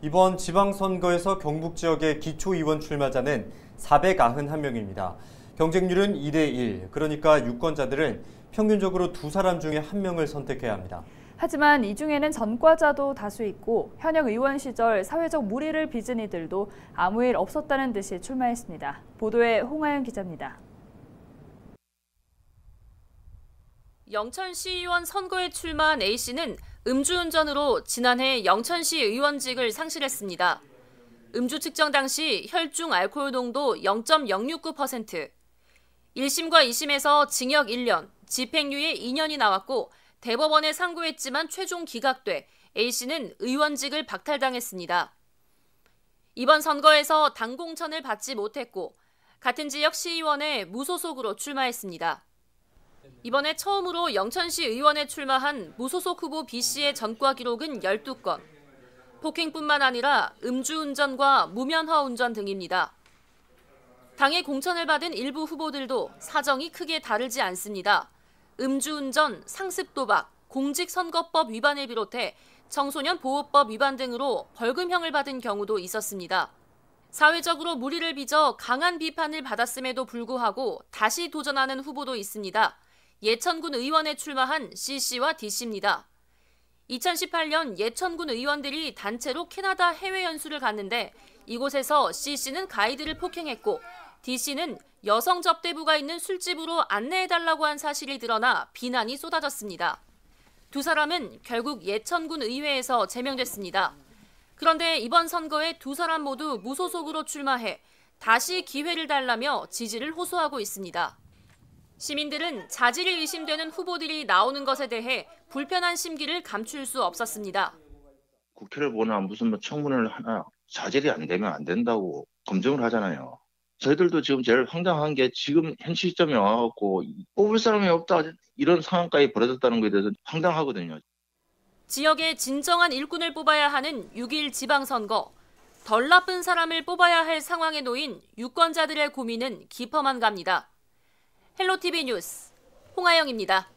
이번 지방선거에서 경북 지역의 기초의원 출마자는 491명입니다. 경쟁률은 2대1, 그러니까 유권자들은 평균적으로 2사람 중에 1명을 선택해야 합니다. 하지만 이 중에는 전과자도 다수 있고 현역 의원 시절 사회적 물의를 빚은 이들도 아무 일 없었다는 듯이 출마했습니다. 보도에 홍하영 기자입니다. 영천시의원 선거에 출마한 A씨는 음주운전으로 지난해 영천시 의원직을 상실했습니다. 음주 측정 당시 혈중 알코올 농도 0.069%, 1심과 2심에서 징역 1년, 집행유예 2년이 나왔고 대법원에 상고했지만 최종 기각돼 A씨는 의원직을 박탈당했습니다. 이번 선거에서 당 공천을 받지 못했고 같은 지역 시의원에 무소속으로 출마했습니다. 이번에 처음으로 영천시 의원에 출마한 무소속 후보 B씨의 전과 기록은 12건. 폭행뿐만 아니라 음주운전과 무면허 운전 등입니다. 당의 공천을 받은 일부 후보들도 사정이 크게 다르지 않습니다. 음주운전, 상습도박, 공직선거법 위반을 비롯해 청소년 보호법 위반 등으로 벌금형을 받은 경우도 있었습니다. 사회적으로 물의를 빚어 강한 비판을 받았음에도 불구하고 다시 도전하는 후보도 있습니다. 예천군 의원에 출마한 C씨와 D씨입니다. 2018년 예천군 의원들이 단체로 캐나다 해외 연수를 갔는데 이곳에서 C씨는 가이드를 폭행했고 D씨는 여성 접대부가 있는 술집으로 안내해달라고 한 사실이 드러나 비난이 쏟아졌습니다. 두 사람은 결국 예천군 의회에서 제명됐습니다. 그런데 이번 선거에 두 사람 모두 무소속으로 출마해 다시 기회를 달라며 지지를 호소하고 있습니다. 시민들은 자질이 의심되는 후보들이 나오는 것에 대해 불편한 심기를 감출 수 없었습니다. 국회를 보나 무슨 청문회를 하나 자질이 안 되면 안 된다고 검증을 하잖아요. 저희들도 지금 제일 황당한 게 지금 현 시점에 와갖고 뽑을 사람이 없다 이런 상황까지 벌어졌다는 것에 대해서 황당하거든요. 지역의 진정한 일꾼을 뽑아야 하는 6.1 지방선거. 덜 나쁜 사람을 뽑아야 할 상황에 놓인 유권자들의 고민은 깊어만 갑니다. 헬로티비 뉴스 홍하영입니다.